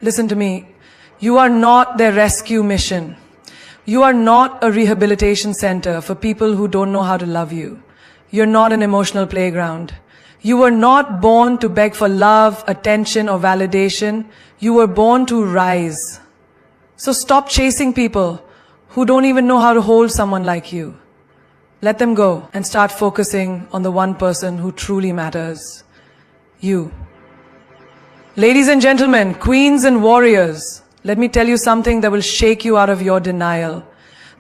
Listen to me. You are not their rescue mission. You are not a rehabilitation center for people who don't know how to love you. You're not an emotional playground. You were not born to beg for love, attention, or validation. You were born to rise. So stop chasing people who don't even know how to hold someone like you. Let them go and start focusing on the one person who truly matters. You. Ladies and gentlemen, queens and warriors, let me tell you something that will shake you out of your denial.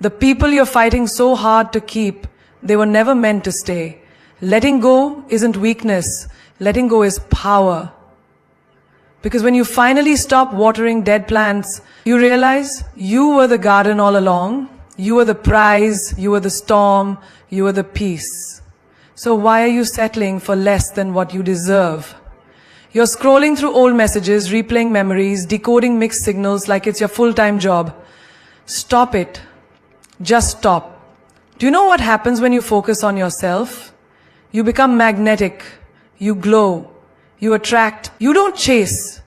The people you're fighting so hard to keep, they were never meant to stay. Letting go isn't weakness. Letting go is power. Because when you finally stop watering dead plants, you realize you were the garden all along. You were the prize. You were the storm. You were the peace. So why are you settling for less than what you deserve? You're scrolling through old messages, replaying memories, decoding mixed signals like it's your full-time job. Stop it. Just stop. Do you know what happens when you focus on yourself? You become magnetic. You glow. You attract. You don't chase.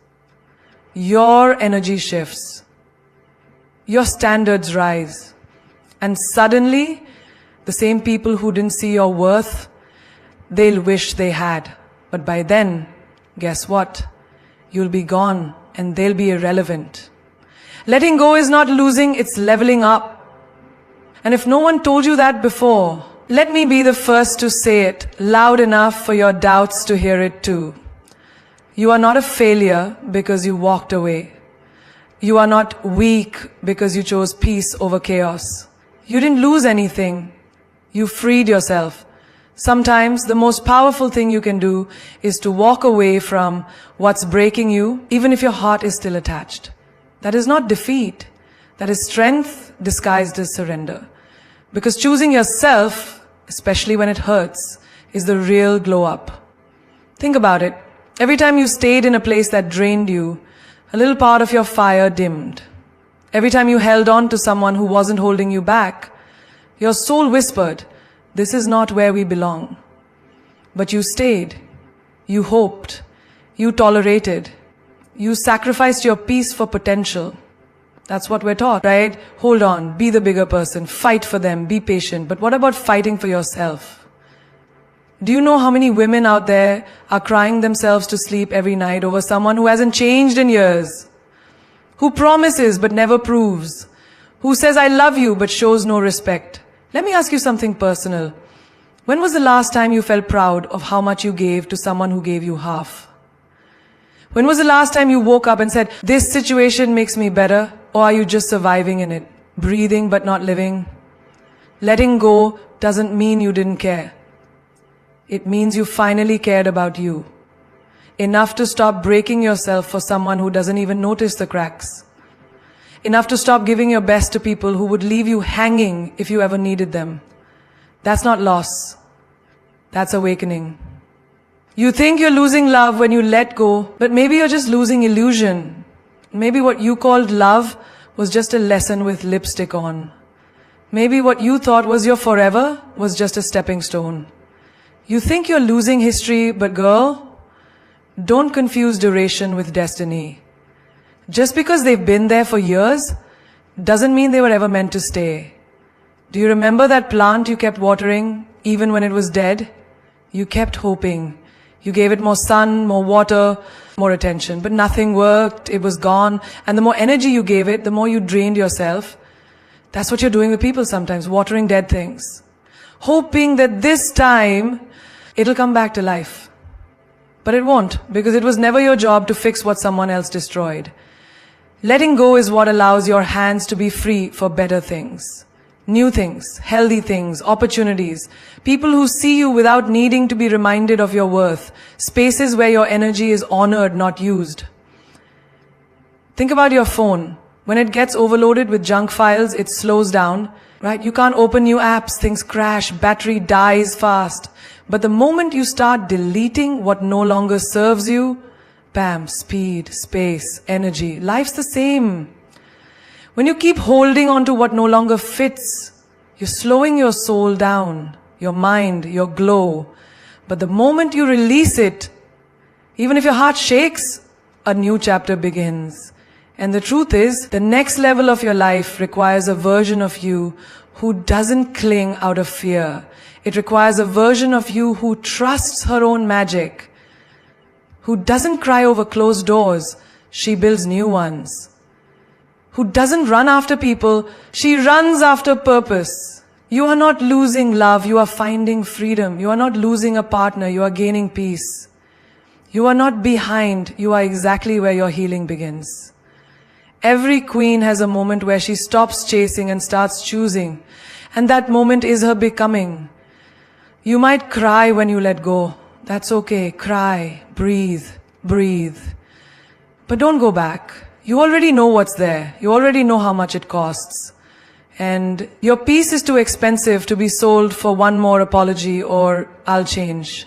Your energy shifts. Your standards rise. And suddenly, the same people who didn't see your worth, they'll wish they had. But by then, guess what? You'll be gone and they'll be irrelevant. Letting go is not losing, it's leveling up. And if no one told you that before, let me be the first to say it loud enough for your doubts to hear it too. You are not a failure because you walked away. You are not weak because you chose peace over chaos. You didn't lose anything. You freed yourself. Sometimes the most powerful thing you can do is to walk away from what's breaking you, even if your heart is still attached. That is not defeat. That is strength disguised as surrender. Because choosing yourself, especially when it hurts, is the real glow up. Think about it. Every time you stayed in a place that drained you, a little part of your fire dimmed. Every time you held on to someone who wasn't holding you back, your soul whispered, "This is not where we belong." But you stayed. You hoped. You tolerated. You sacrificed your peace for potential. That's what we're taught, right? Hold on, be the bigger person, fight for them, be patient. But what about fighting for yourself? Do you know how many women out there are crying themselves to sleep every night over someone who hasn't changed in years? Who promises but never proves? Who says, "I love you," but shows no respect? Let me ask you something personal. When was the last time you felt proud of how much you gave to someone who gave you half? When was the last time you woke up and said, "This situation makes me better"? Or are you just surviving in it, breathing but not living? Letting go doesn't mean you didn't care. It means you finally cared about you. Enough to stop breaking yourself for someone who doesn't even notice the cracks. Enough to stop giving your best to people who would leave you hanging if you ever needed them. That's not loss. That's awakening. You think you're losing love when you let go, but maybe you're just losing illusion. Maybe what you called love was just a lesson with lipstick on. Maybe what you thought was your forever was just a stepping stone. You think you're losing history, but girl, don't confuse duration with destiny. Just because they've been there for years doesn't mean they were ever meant to stay. Do you remember that plant you kept watering even when it was dead? You kept hoping. You gave it more sun, more water, more attention, but nothing worked. It was gone. And the more energy you gave it, the more you drained yourself. That's what you're doing with people sometimes, watering dead things. Hoping that this time it'll come back to life. But it won't, because it was never your job to fix what someone else destroyed. Letting go is what allows your hands to be free for better things. New things, healthy things, opportunities. People who see you without needing to be reminded of your worth. Spaces where your energy is honored, not used. Think about your phone. When it gets overloaded with junk files, it slows down, right? You can't open new apps, things crash, battery dies fast. But the moment you start deleting what no longer serves you, bam, speed, space, energy. Life's the same. When you keep holding on to what no longer fits, you're slowing your soul down, your mind, your glow. But the moment you release it, even if your heart shakes, a new chapter begins. And the truth is, the next level of your life requires a version of you who doesn't cling out of fear. It requires a version of you who trusts her own magic, who doesn't cry over closed doors, she builds new ones, who doesn't run after people, she runs after purpose. You are not losing love, you are finding freedom. You are not losing a partner, you are gaining peace. You are not behind, you are exactly where your healing begins. Every queen has a moment where she stops chasing and starts choosing. And that moment is her becoming. You might cry when you let go. That's okay. Cry, breathe, breathe. But don't go back. You already know what's there. You already know how much it costs. And your peace is too expensive to be sold for one more apology or I'll change.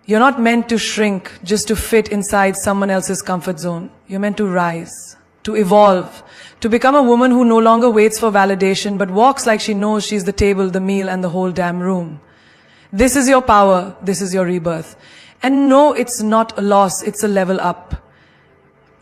You're not meant to shrink just to fit inside someone else's comfort zone. You're meant to rise, to evolve, to become a woman who no longer waits for validation but walks like she knows she's the table, the meal, and the whole damn room. This is your power. This is your rebirth. And no, it's not a loss. It's a level up.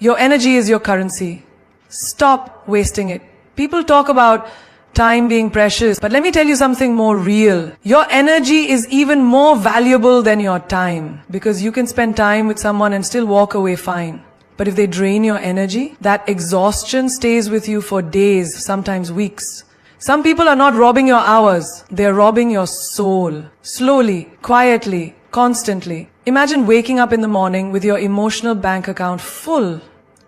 Your energy is your currency. Stop wasting it. People talk about time being precious, but let me tell you something more real. Your energy is even more valuable than your time, because you can spend time with someone and still walk away fine. But if they drain your energy, that exhaustion stays with you for days, sometimes weeks. Some people are not robbing your hours, they're robbing your soul. Slowly, quietly, constantly. Imagine waking up in the morning with your emotional bank account full.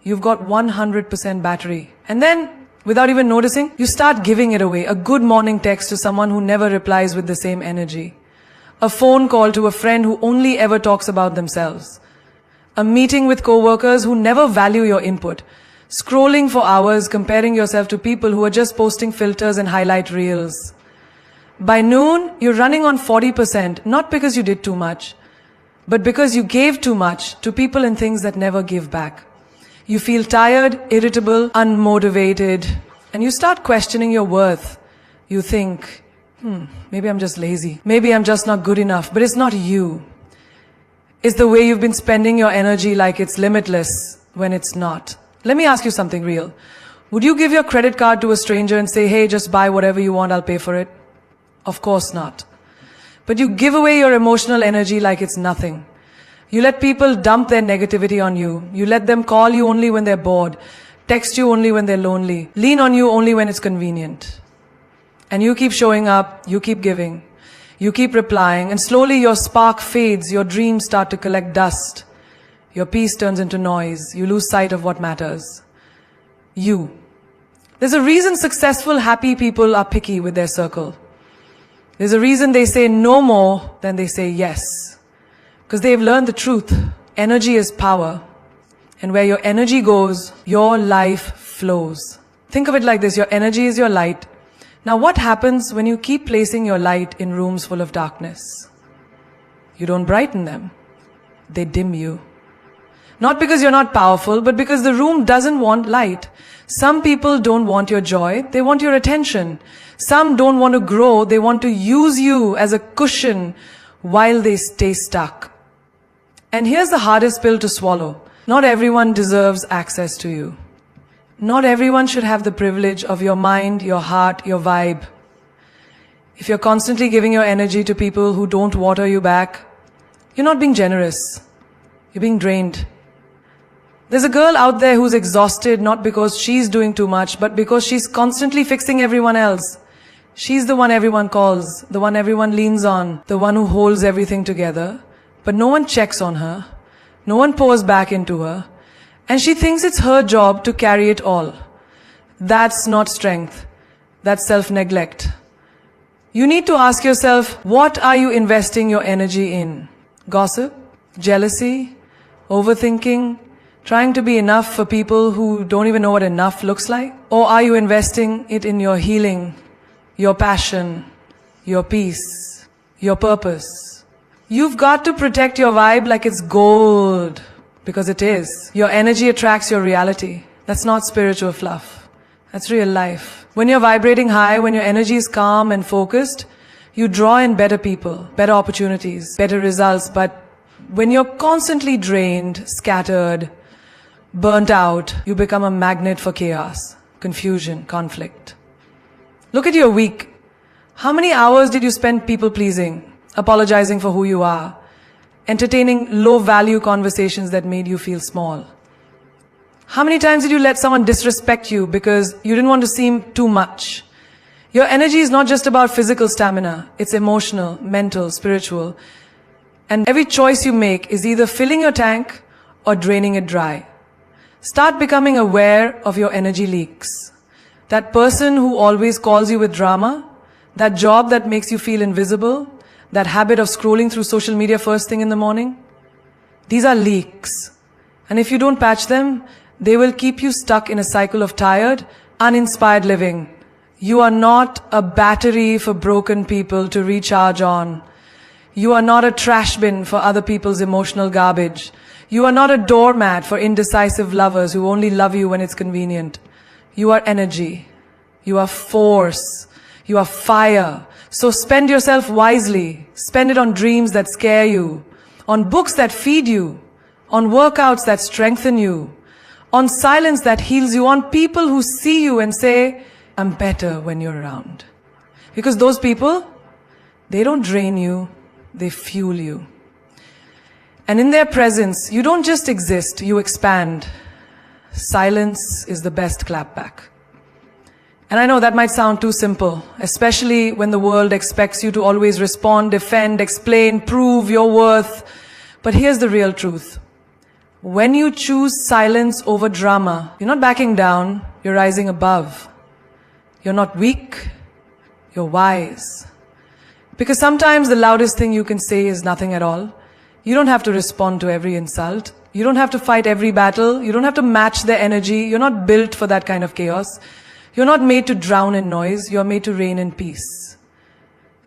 You've got 100% battery. And then, without even noticing, you start giving it away. A good morning text to someone who never replies with the same energy. A phone call to a friend who only ever talks about themselves. A meeting with coworkers who never value your input. Scrolling for hours, comparing yourself to people who are just posting filters and highlight reels. By noon, you're running on 40%, not because you did too much, but because you gave too much to people and things that never give back. You feel tired, irritable, unmotivated, and you start questioning your worth. You think, maybe I'm just lazy. Maybe I'm just not good enough, but it's not you. It's the way you've been spending your energy like it's limitless when it's not. Let me ask you something real. Would you give your credit card to a stranger and say, hey, just buy whatever you want, I'll pay for it? Of course not. But you give away your emotional energy like it's nothing. You let people dump their negativity on you. You let them call you only when they're bored, text you only when they're lonely, lean on you only when it's convenient. And you keep showing up, you keep giving, you keep replying, and slowly your spark fades, your dreams start to collect dust. Your peace turns into noise. You lose sight of what matters. You. There's a reason successful, happy people are picky with their circle. There's a reason they say no more than they say yes. Because they've learned the truth. Energy is power. And where your energy goes, your life flows. Think of it like this. Your energy is your light. Now what happens when you keep placing your light in rooms full of darkness? You don't brighten them. They dim you. Not because you're not powerful, but because the room doesn't want light. Some people don't want your joy, they want your attention. Some don't want to grow, they want to use you as a cushion while they stay stuck. And here's the hardest pill to swallow. Not everyone deserves access to you. Not everyone should have the privilege of your mind, your heart, your vibe. If you're constantly giving your energy to people who don't water you back, you're not being generous. You're being drained. There's a girl out there who's exhausted not because she's doing too much, but because she's constantly fixing everyone else. She's the one everyone calls, the one everyone leans on, the one who holds everything together. But no one checks on her. No one pours back into her. And she thinks it's her job to carry it all. That's not strength. That's self-neglect. You need to ask yourself, what are you investing your energy in? Gossip? Jealousy? Overthinking? Trying to be enough for people who don't even know what enough looks like? Or are you investing it in your healing, your passion, your peace, your purpose? You've got to protect your vibe like it's gold, because it is. Your energy attracts your reality. That's not spiritual fluff. That's real life. When you're vibrating high, when your energy is calm and focused, you draw in better people, better opportunities, better results. But when you're constantly drained, scattered, burnt out, you become a magnet for chaos, confusion, conflict. Look at your week. How many hours did you spend people-pleasing, apologizing for who you are, entertaining low-value conversations that made you feel small? How many times did you let someone disrespect you because you didn't want to seem too much? Your energy is not just about physical stamina, it's emotional, mental, spiritual. And every choice you make is either filling your tank or draining it dry. Start becoming aware of your energy leaks. That person who always calls you with drama, that job that makes you feel invisible, that habit of scrolling through social media first thing in the morning. These are leaks. And if you don't patch them, they will keep you stuck in a cycle of tired, uninspired living. You are not a battery for broken people to recharge on. You are not a trash bin for other people's emotional garbage. You are not a doormat for indecisive lovers who only love you when it's convenient. You are energy. You are force. You are fire. So spend yourself wisely. Spend it on dreams that scare you, on books that feed you, on workouts that strengthen you, on silence that heals you, on people who see you and say, I'm better when you're around. Because those people, they don't drain you, they fuel you. And in their presence, you don't just exist, you expand. Silence is the best clapback. And I know that might sound too simple, especially when the world expects you to always respond, defend, explain, prove your worth. But here's the real truth. When you choose silence over drama, you're not backing down, you're rising above. You're not weak, you're wise. Because sometimes the loudest thing you can say is nothing at all. You don't have to respond to every insult. You don't have to fight every battle. You don't have to match their energy. You're not built for that kind of chaos. You're not made to drown in noise. You're made to reign in peace.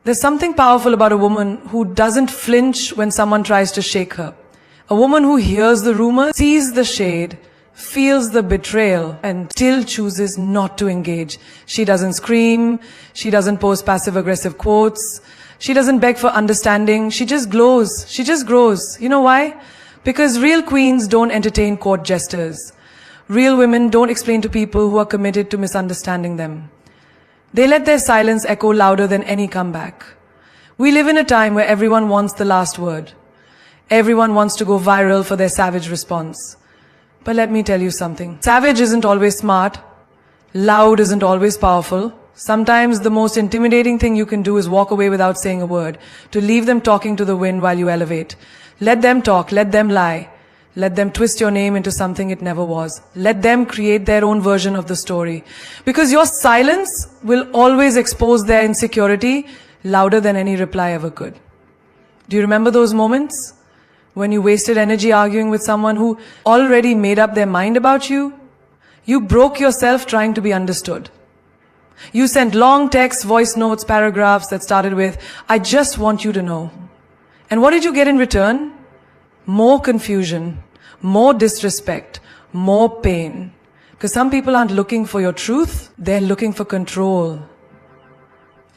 There's something powerful about a woman who doesn't flinch when someone tries to shake her. A woman who hears the rumor, sees the shade, feels the betrayal, and still chooses not to engage. She doesn't scream. She doesn't post passive-aggressive quotes. She doesn't beg for understanding. She just glows. She just grows. You know why? Because real queens don't entertain court jesters. Real women don't explain to people who are committed to misunderstanding them. They let their silence echo louder than any comeback. We live in a time where everyone wants the last word. Everyone wants to go viral for their savage response. But let me tell you something. Savage isn't always smart. Loud isn't always powerful. Sometimes the most intimidating thing you can do is walk away without saying a word, to leave them talking to the wind while you elevate. Let them talk, let them lie. Let them twist your name into something it never was. Let them create their own version of the story. Because your silence will always expose their insecurity louder than any reply ever could. Do you remember those moments when you wasted energy arguing with someone who already made up their mind about you? You broke yourself trying to be understood. You sent long texts, voice notes, paragraphs that started with, I just want you to know. And what did you get in return? More confusion, more disrespect, more pain. Because some people aren't looking for your truth, they're looking for control.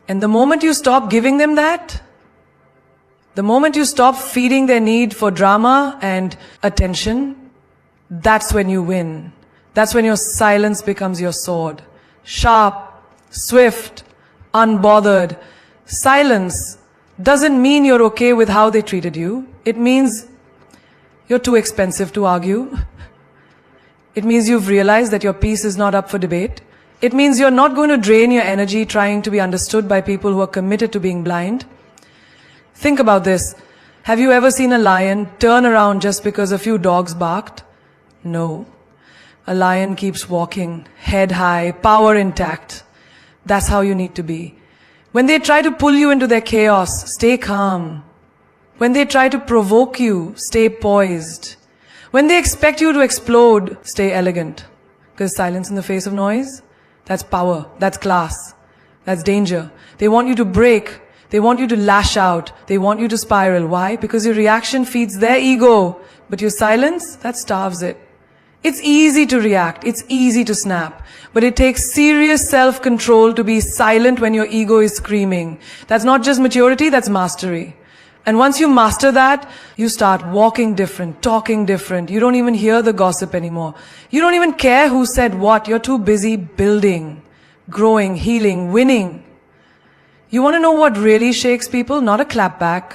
And the moment you stop giving them that, the moment you stop feeding their need for drama and attention, that's when you win. That's when your silence becomes your sword. Sharp, swift, unbothered. Silence doesn't mean you're okay with how they treated you. It means you're too expensive to argue. It means you've realized that your peace is not up for debate. It means you're not going to drain your energy trying to be understood by people who are committed to being blind. Think about this. Have you ever seen a lion turn around just because a few dogs barked? No. A lion keeps walking, head high, power intact. That's how you need to be. When they try to pull you into their chaos, stay calm. When they try to provoke you, stay poised. When they expect you to explode, stay elegant. Because silence in the face of noise, that's power, that's class, that's danger. They want you to break. They want you to lash out. They want you to spiral. Why? Because your reaction feeds their ego. But your silence, that starves it. It's easy to react. It's easy to snap. But it takes serious self-control to be silent when your ego is screaming. That's not just maturity, that's mastery. And once you master that, you start walking different, talking different. You don't even hear the gossip anymore. You don't even care who said what. You're too busy building, growing, healing, winning. You want to know what really shakes people? Not a clapback,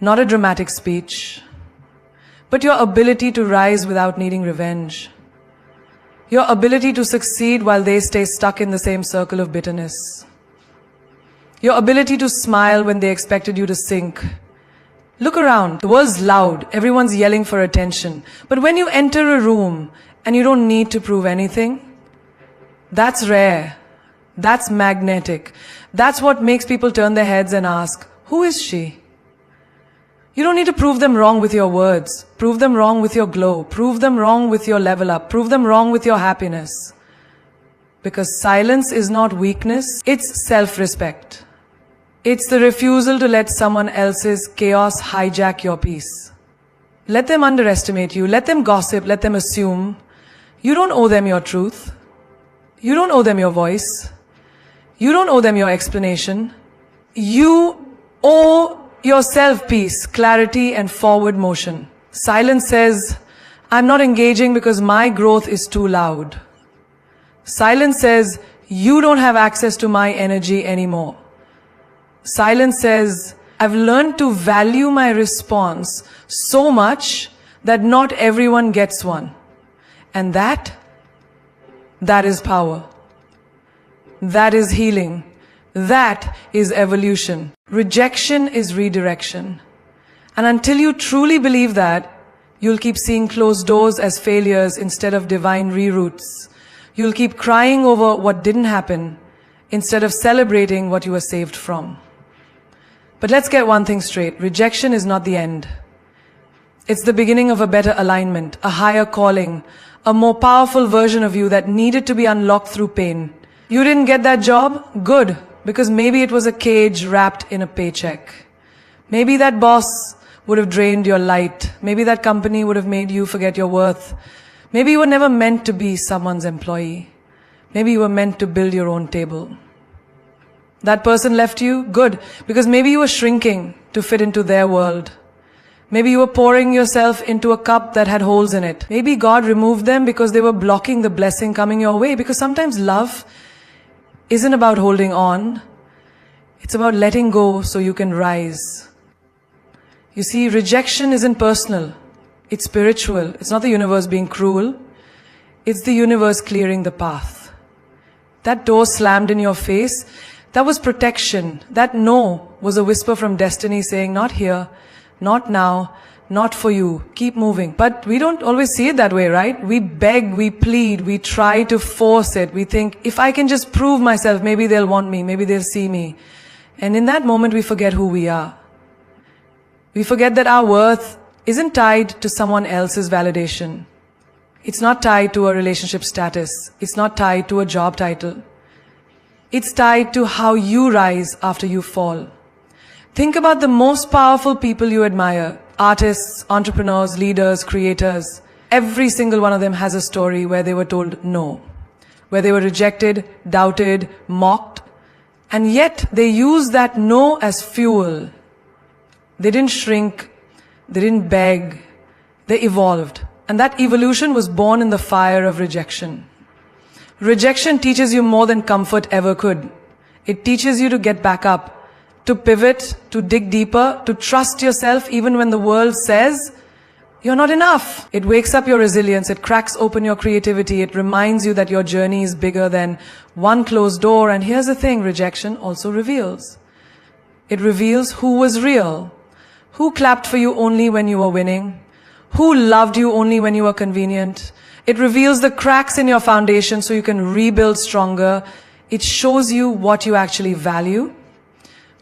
not a dramatic speech, but your ability to rise without needing revenge. Your ability to succeed while they stay stuck in the same circle of bitterness. Your ability to smile when they expected you to sink. Look around. The world's loud. Everyone's yelling for attention. But when you enter a room and you don't need to prove anything, that's rare. That's magnetic. That's what makes people turn their heads and ask, who is she? You don't need to prove them wrong with your words. Prove them wrong with your glow. Prove them wrong with your level up. Prove them wrong with your happiness. Because silence is not weakness, it's self-respect. It's the refusal to let someone else's chaos hijack your peace. Let them underestimate you. Let them gossip. Let them assume. You don't owe them your truth. You don't owe them your voice. You don't owe them your explanation. You owe yourself peace, clarity, and forward motion. Silence says, I'm not engaging because my growth is too loud. Silence says, you don't have access to my energy anymore. Silence says, I've learned to value my response so much that not everyone gets one. And that is power. That is healing. That is evolution. Rejection is redirection. And until you truly believe that, you'll keep seeing closed doors as failures instead of divine reroutes. You'll keep crying over what didn't happen instead of celebrating what you were saved from. But let's get one thing straight. Rejection is not the end. It's the beginning of a better alignment, a higher calling, a more powerful version of you that needed to be unlocked through pain. You didn't get that job? Good. Because maybe it was a cage wrapped in a paycheck. Maybe that boss would have drained your light. Maybe that company would have made you forget your worth. Maybe you were never meant to be someone's employee. Maybe you were meant to build your own table. That person left you? Good. Because maybe you were shrinking to fit into their world. Maybe you were pouring yourself into a cup that had holes in it. Maybe God removed them because they were blocking the blessing coming your way. Because sometimes love isn't about holding on. It's about letting go so you can rise. You see, rejection isn't personal. It's spiritual. It's not the universe being cruel. It's the universe clearing the path. That door slammed in your face, that was protection. That no was a whisper from destiny saying, not here, not now, not for you. Keep moving. But we don't always see it that way, right? We beg, we plead, we try to force it. We think, if I can just prove myself, maybe they'll want me, maybe they'll see me. And in that moment, we forget who we are. We forget that our worth isn't tied to someone else's validation. It's not tied to a relationship status. It's not tied to a job title. It's tied to how you rise after you fall. Think about the most powerful people you admire. Artists, entrepreneurs, leaders, creators. Every single one of them has a story where they were told no. Where they were rejected, doubted, mocked. And yet they used that no as fuel. They didn't shrink. They didn't beg. They evolved. And that evolution was born in the fire of rejection. Rejection teaches you more than comfort ever could. It teaches you to get back up, to pivot, to dig deeper, to trust yourself even when the world says you're not enough. It wakes up your resilience. It cracks open your creativity. It reminds you that your journey is bigger than one closed door. And here's the thing, rejection also reveals. It reveals who was real, who clapped for you only when you were winning, who loved you only when you were convenient. It reveals the cracks in your foundation so you can rebuild stronger. It shows you what you actually value,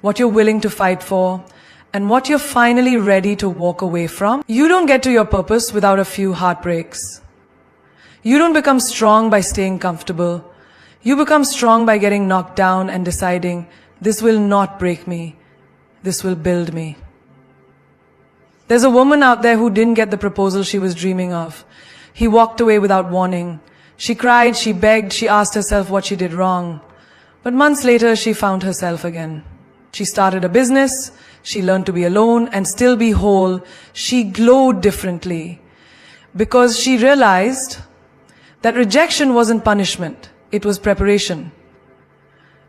what you're willing to fight for, and what you're finally ready to walk away from. You don't get to your purpose without a few heartbreaks. You don't become strong by staying comfortable. You become strong by getting knocked down and deciding, this will not break me. This will build me. There's a woman out there who didn't get the proposal she was dreaming of. He walked away without warning. She cried, she begged, she asked herself what she did wrong. But months later, she found herself again. She started a business. She learned to be alone and still be whole. She glowed differently because she realized that rejection wasn't punishment. It was preparation.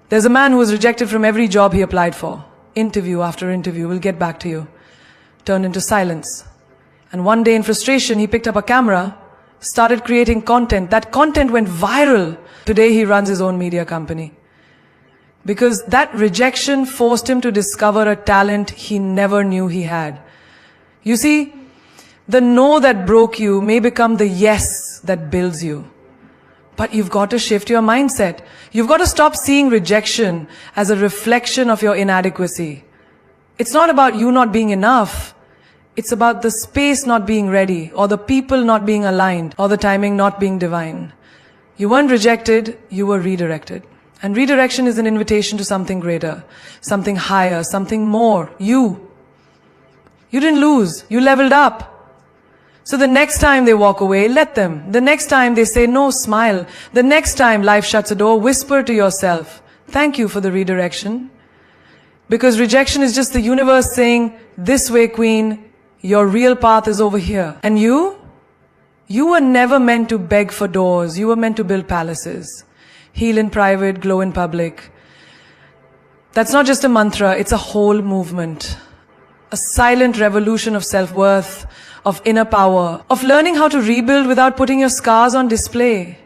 There's a man who was rejected from every job he applied for. Interview after interview, we'll get back to you. Turned into silence. And one day in frustration, he picked up a camera, started creating content. That content went viral. Today he runs his own media company. Because that rejection forced him to discover a talent he never knew he had. You see, the no that broke you may become the yes that builds you. But you've got to shift your mindset. You've got to stop seeing rejection as a reflection of your inadequacy. It's not about you not being enough. It's about the space not being ready, or the people not being aligned, or the timing not being divine. You weren't rejected, you were redirected. And redirection is an invitation to something greater, something higher, something more. You didn't lose, you leveled up. So the next time they walk away, let them. The next time they say no, smile. The next time life shuts a door, whisper to yourself, thank you for the redirection. Because rejection is just the universe saying, this way, queen, your real path is over here. And you were never meant to beg for doors. You were meant to build palaces. Heal in private, glow in public. That's not just a mantra, it's a whole movement. A silent revolution of self-worth, of inner power, of learning how to rebuild without putting your scars on display.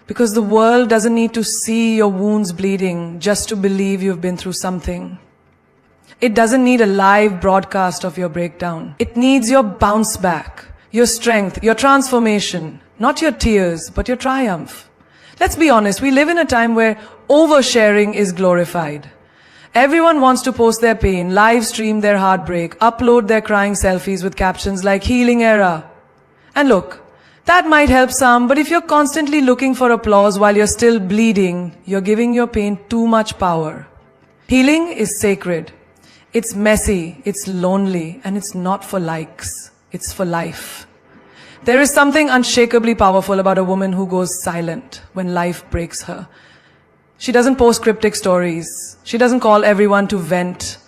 Because the world doesn't need to see your wounds bleeding just to believe you've been through something. It doesn't need a live broadcast of your breakdown. It needs your bounce back, your strength, your transformation, not your tears, but your triumph. Let's be honest, we live in a time where oversharing is glorified. Everyone wants to post their pain, live stream their heartbreak, upload their crying selfies with captions like healing era. And look, that might help some, but if you're constantly looking for applause while you're still bleeding, you're giving your pain too much power. Healing is sacred. It's messy, it's lonely, and it's not for likes. It's for life. There is something unshakably powerful about a woman who goes silent when life breaks her. She doesn't post cryptic stories. She doesn't call everyone to vent.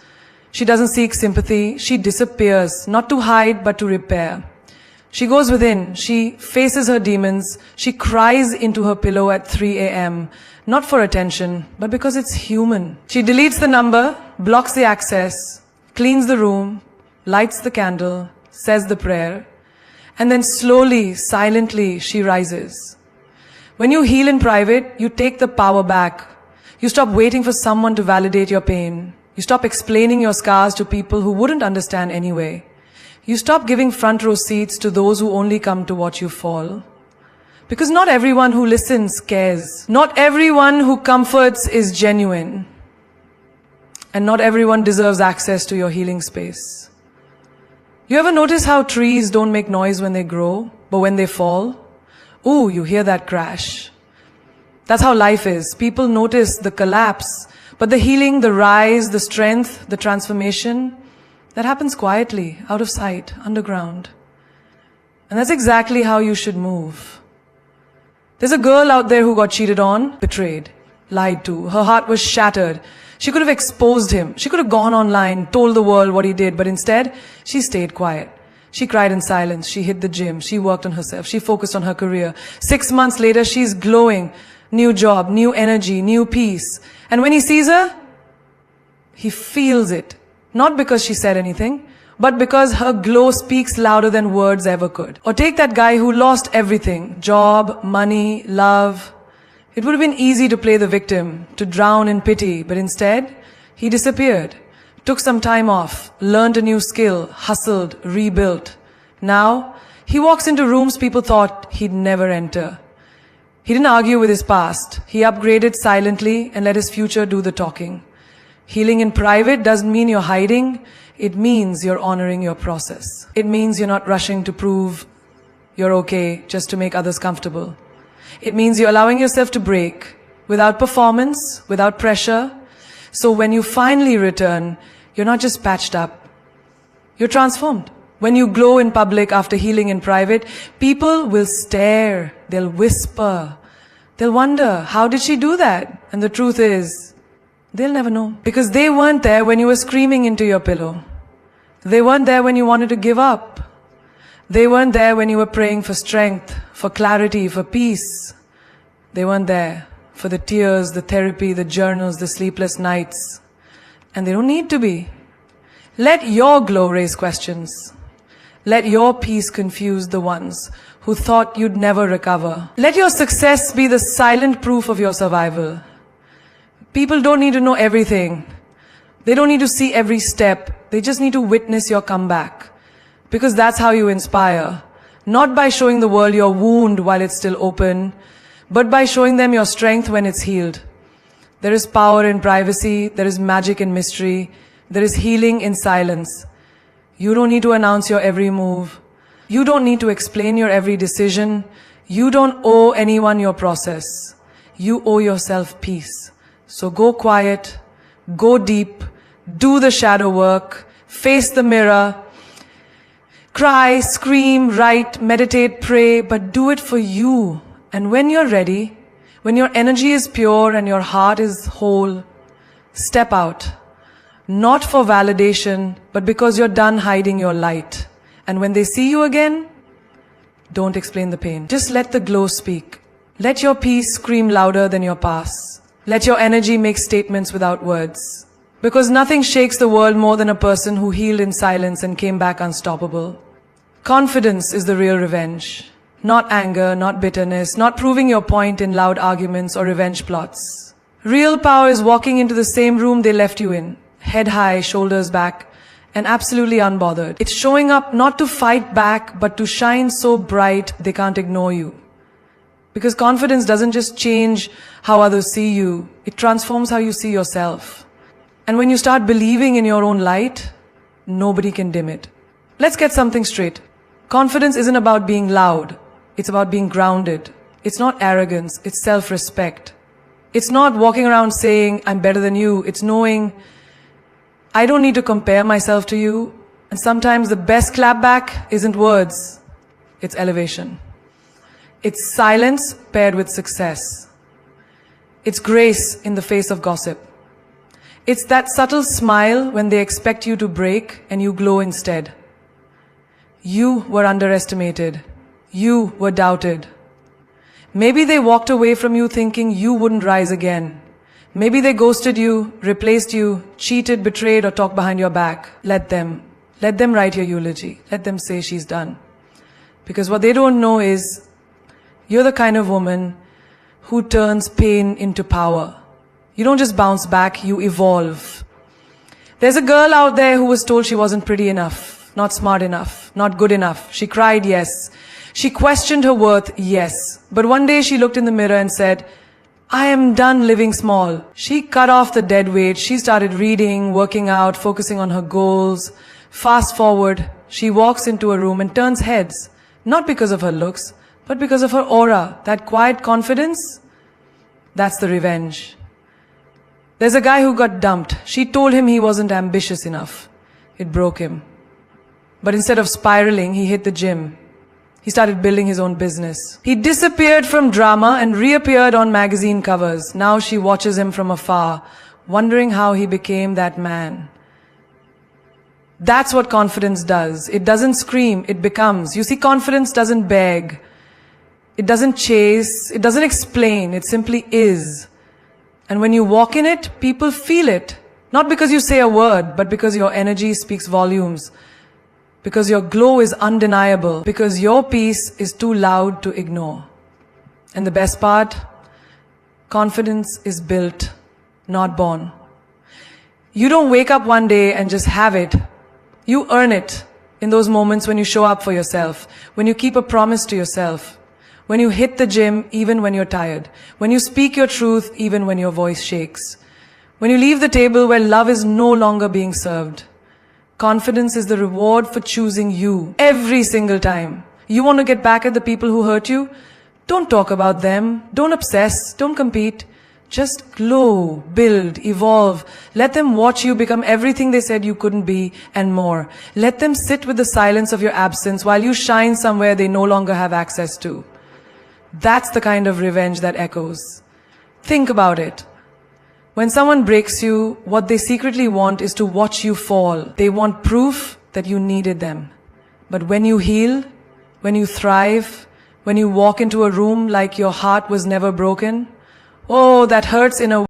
She doesn't seek sympathy. She disappears, not to hide, but to repair. She goes within. She faces her demons. She cries into her pillow at 3 a.m., not for attention, but because it's human. She deletes the number, blocks the access, cleans the room, lights the candle, says the prayer, and then slowly, silently, she rises. When you heal in private, you take the power back. You stop waiting for someone to validate your pain. You stop explaining your scars to people who wouldn't understand anyway. You stop giving front row seats to those who only come to watch you fall. Because not everyone who listens cares. Not everyone who comforts is genuine. And not everyone deserves access to your healing space. You ever notice how trees don't make noise when they grow, but when they fall? Ooh, you hear that crash. That's how life is. People notice the collapse, but the healing, the rise, the strength, the transformation, that happens quietly, out of sight, underground. And that's exactly how you should move. There's a girl out there who got cheated on, betrayed, lied to. Her heart was shattered. She could have exposed him. She could have gone online, told the world what he did, but instead, she stayed quiet. She cried in silence. She hit the gym. She worked on herself. She focused on her career. 6 months later, she's glowing. New job, new energy, new peace. And when he sees her, he feels it. Not because she said anything, but because her glow speaks louder than words ever could. Or take that guy who lost everything. Job, money, love. It would have been easy to play the victim, to drown in pity, but instead, he disappeared. Took some time off, learned a new skill, hustled, rebuilt. Now, he walks into rooms people thought he'd never enter. He didn't argue with his past. He upgraded silently and let his future do the talking. Healing in private doesn't mean you're hiding. It means you're honoring your process. It means you're not rushing to prove you're okay just to make others comfortable. It means you're allowing yourself to break without performance, without pressure. So when you finally return, you're not just patched up. You're transformed. When you glow in public after healing in private, people will stare, they'll whisper, they'll wonder, how did she do that? And the truth is, They'll never know. Because they weren't there when you were screaming into your pillow. They weren't there when you wanted to give up. They weren't there when you were praying for strength, for clarity, for peace. They weren't there for the tears, the therapy, the journals, the sleepless nights. And they don't need to be. Let your glow raise questions. Let your peace confuse the ones who thought you'd never recover. Let your success be the silent proof of your survival. People don't need to know everything. They don't need to see every step. They just need to witness your comeback. Because that's how you inspire. Not by showing the world your wound while it's still open, but by showing them your strength when it's healed. There is power in privacy. There is magic in mystery. There is healing in silence. You don't need to announce your every move. You don't need to explain your every decision. You don't owe anyone your process. You owe yourself peace. So go quiet, go deep, do the shadow work, face the mirror, cry, scream, write, meditate, pray, but do it for you. And when you're ready, when your energy is pure and your heart is whole, step out. Not for validation, but because you're done hiding your light. And when they see you again, don't explain the pain. Just let the glow speak. Let your peace scream louder than your past. Let your energy make statements without words. Because nothing shakes the world more than a person who healed in silence and came back unstoppable. Confidence is the real revenge. Not anger, not bitterness, not proving your point in loud arguments or revenge plots. Real power is walking into the same room they left you in, head high, shoulders back, and absolutely unbothered. It's showing up not to fight back, but to shine so bright they can't ignore you. Because confidence doesn't just change how others see you, it transforms how you see yourself. And when you start believing in your own light, nobody can dim it. Let's get something straight. Confidence isn't about being loud. It's about being grounded. It's not arrogance. It's self-respect. It's not walking around saying, I'm better than you. It's knowing, I don't need to compare myself to you. And sometimes the best clapback isn't words. It's elevation. It's silence paired with success. It's grace in the face of gossip. It's that subtle smile when they expect you to break and you glow instead. You were underestimated. You were doubted. Maybe they walked away from you thinking you wouldn't rise again. Maybe they ghosted you, replaced you, cheated, betrayed, or talked behind your back. Let them write your eulogy. Let them say she's done. Because what they don't know is you're the kind of woman who turns pain into power. You don't just bounce back, you evolve. There's a girl out there who was told she wasn't pretty enough, not smart enough, not good enough. She cried, yes. She questioned her worth, yes. But one day she looked in the mirror and said, I am done living small. She cut off the dead weight. She started reading, working out, focusing on her goals. Fast forward, she walks into a room and turns heads. Not because of her looks, but because of her aura. That quiet confidence, that's the revenge. There's a guy who got dumped. She told him he wasn't ambitious enough. It broke him. But instead of spiraling, he hit the gym. He started building his own business. He disappeared from drama and reappeared on magazine covers. Now she watches him from afar, wondering how he became that man. That's what confidence does. It doesn't scream, it becomes. You see, confidence doesn't beg. It doesn't chase. It doesn't explain. It simply is. And when you walk in it, people feel it. Not because you say a word, but because your energy speaks volumes. Because your glow is undeniable. Because your peace is too loud to ignore. And the best part, confidence is built, not born. You don't wake up one day and just have it. You earn it in those moments when you show up for yourself, when you keep a promise to yourself, when you hit the gym even when you're tired, when you speak your truth even when your voice shakes, when you leave the table where love is no longer being served. Confidence is the reward for choosing you every single time. You want to get back at the people who hurt you? Don't talk about them. Don't obsess. Don't compete. Just glow, build, evolve. Let them watch you become everything they said you couldn't be and more. Let them sit with the silence of your absence while you shine somewhere they no longer have access to. That's the kind of revenge that echoes. Think about it. When someone breaks you, what they secretly want is to watch you fall. They want proof that you needed them. But when you heal, when you thrive, when you walk into a room like your heart was never broken, oh, that hurts in a